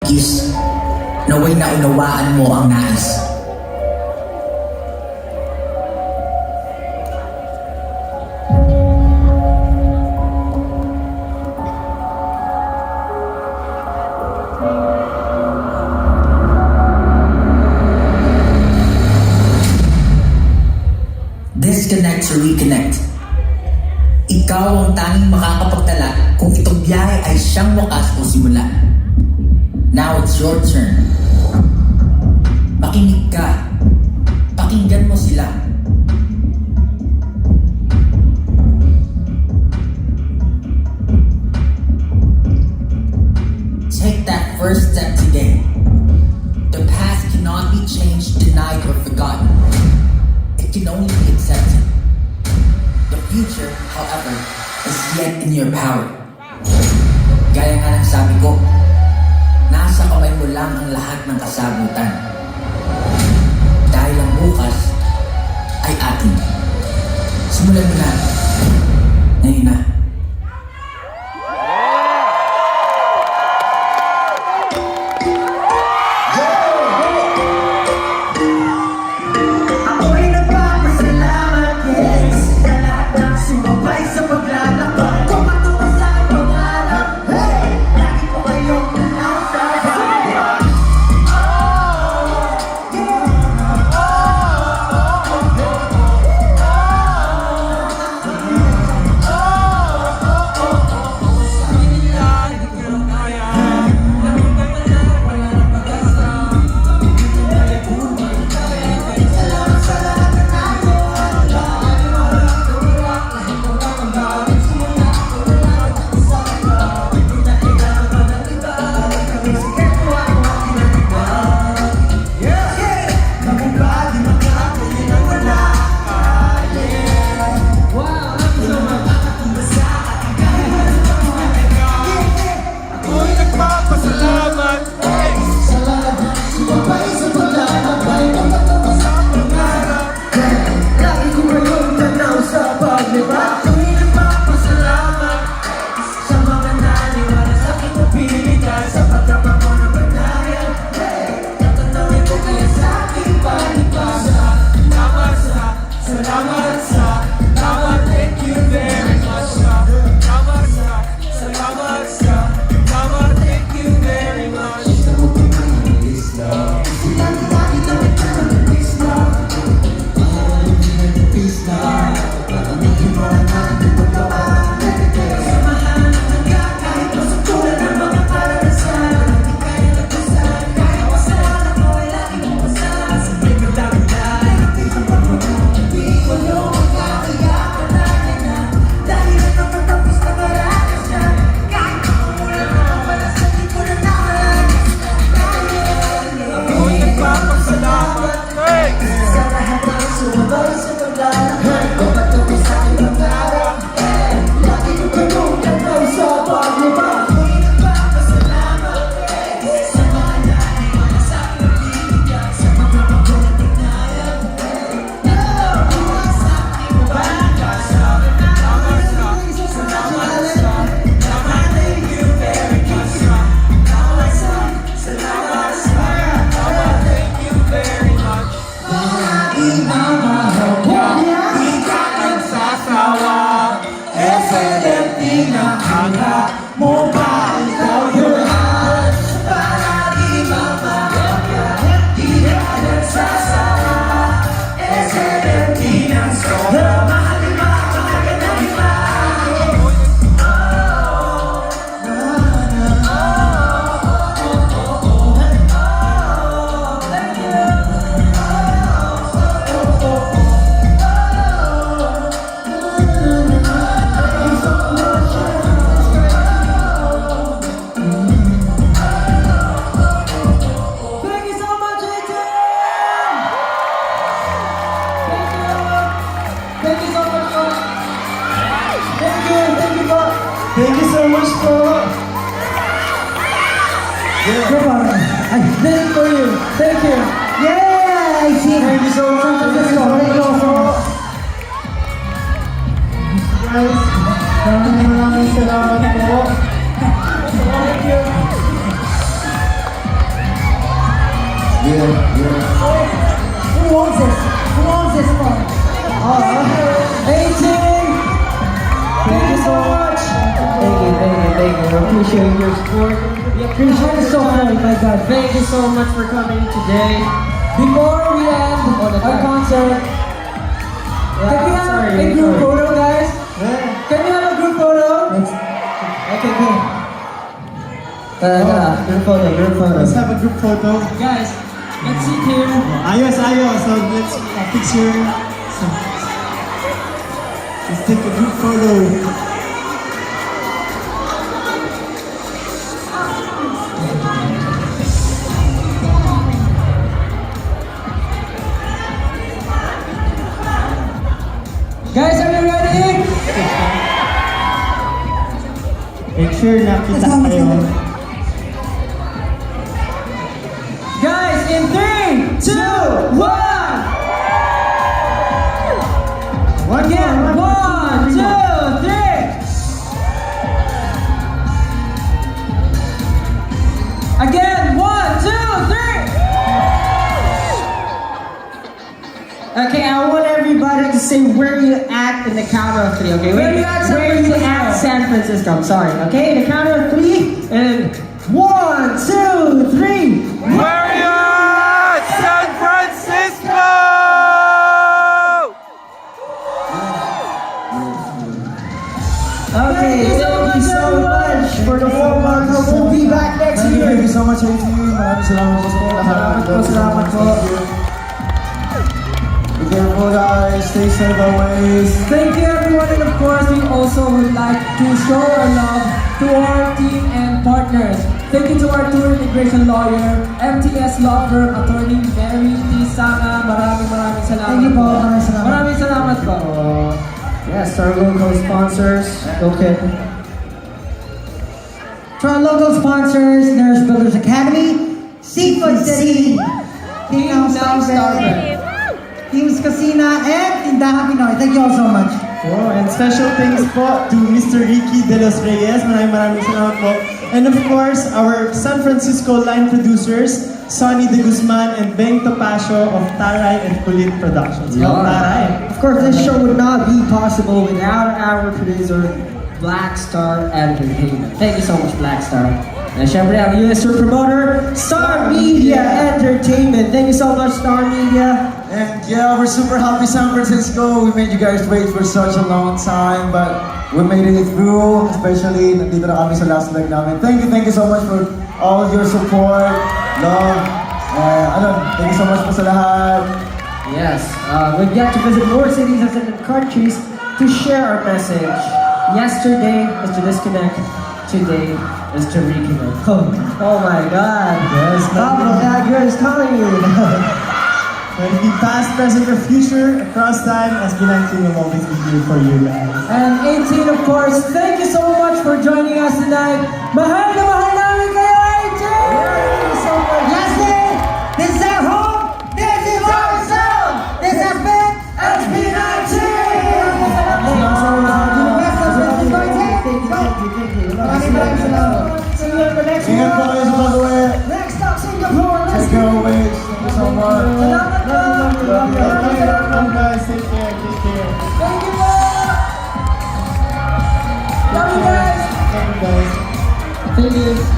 Kiss, naway naunawaan mo ang nais. Disconnect to reconnect. Ikaw ang tanging makakapagtala kung itong biyahe ay siyang wakas o simula. Now it's your turn. Makinig ka. Pakinggan mo sila. Take that first step today. The past cannot be changed, denied, or forgotten. It can only be accepted. The future, however, is yet in your power. Gaya nga ng sabi ko, nasa kamay mo lang ang lahat ng kasagutan. Dahil ang bukas ay atin. Simulan mo na. Ngayon na. Thank you so much po. Thank for you. Thank you. Yeah, I see. Thank you so much. Thank you po. Guys, maraming salamat po. Thank you. Who owns this? Who owns this one? 18! Thank you so much! Thank you. I appreciate your support. We appreciate That is so funny, my God. Thank you so much for coming today. Before we end our concert, can we have a group photo, guys? Can we have a group photo? Okay, good. Group photo. Let's have a group photo. Guys, let's sit here. Ayos. So let's picture. Let's take a group photo. Guys, are you ready? Make sure nakita kayo. Guys, in 3, 2, 1! Again, 1, 2, 3! Again, 1, 2, 3! Okay, I want everybody to say where you at in the count of 3, okay? Where you at San Where you Francisco? at San Francisco, I'm sorry, okay? In the count of 3, and 1, 2, 3. Marriott, San Francisco! Okay, thank you so much for the 4 months. We'll be back next year. Thank you so much, AT. Maraming salamat po sa lahat. Salamat po. Be careful, guys. Stay safe always. Thank you everyone, and of course we also would like to show our love to our team and partners. Thank you to our tour immigration lawyer, MTS Law Firm, Attorney Mary T. Sanga. Maraming salamat. Thank you po. Maraming salamat. Maraming salamat po. Yes, our local sponsors. Okay. To our local sponsors, Nurse Builders Academy, Seafood City, Team Starber, Teams Casina, and Tindahan Pinoy. Thank you all so much. Oh, and special thanks po to Mr. Ricky De Los Reyes. Maraming salamat po. And of course, our San Francisco line producers, Sonny De Guzman and Beng Topacio of Taray and Kulit Productions. Yeah. Taray. Of course, this show would not be possible without our producer, Black Star Entertainment. Thank you so much, Black Star. And syempre, our US tour promoter, Star Media Entertainment. Thank you so much, Star Media. And yeah, we're super happy San Francisco. We made you guys wait for such a long time, but we made it through. Especially, nandito na kami sa last leg namin. Thank you so much for all your support, love. Thank you so much po sa lahat. Yes, we've yet to visit more cities and countries to share our message. Yesterday is to disconnect. Today is to reconnect. Oh my God! Yes, Papa Dagger is calling you. Let it be past, present, or future, across time, SB19 will always be here for you guys. And 18, of course, thank you so much for joining us tonight. Mahal na mahal namin kayo, 18! Thank you so much. Lastly, this is our home, this is our sound, this has been SB19! Maraming salamat. See you in the next Ingat po kayo sa pag-uwi. Next stop, Singapore. Take care always. Thank you so much. Salamat po. Guys, take care. Thank you po. Love you guys. Thank you, guys. Thank you.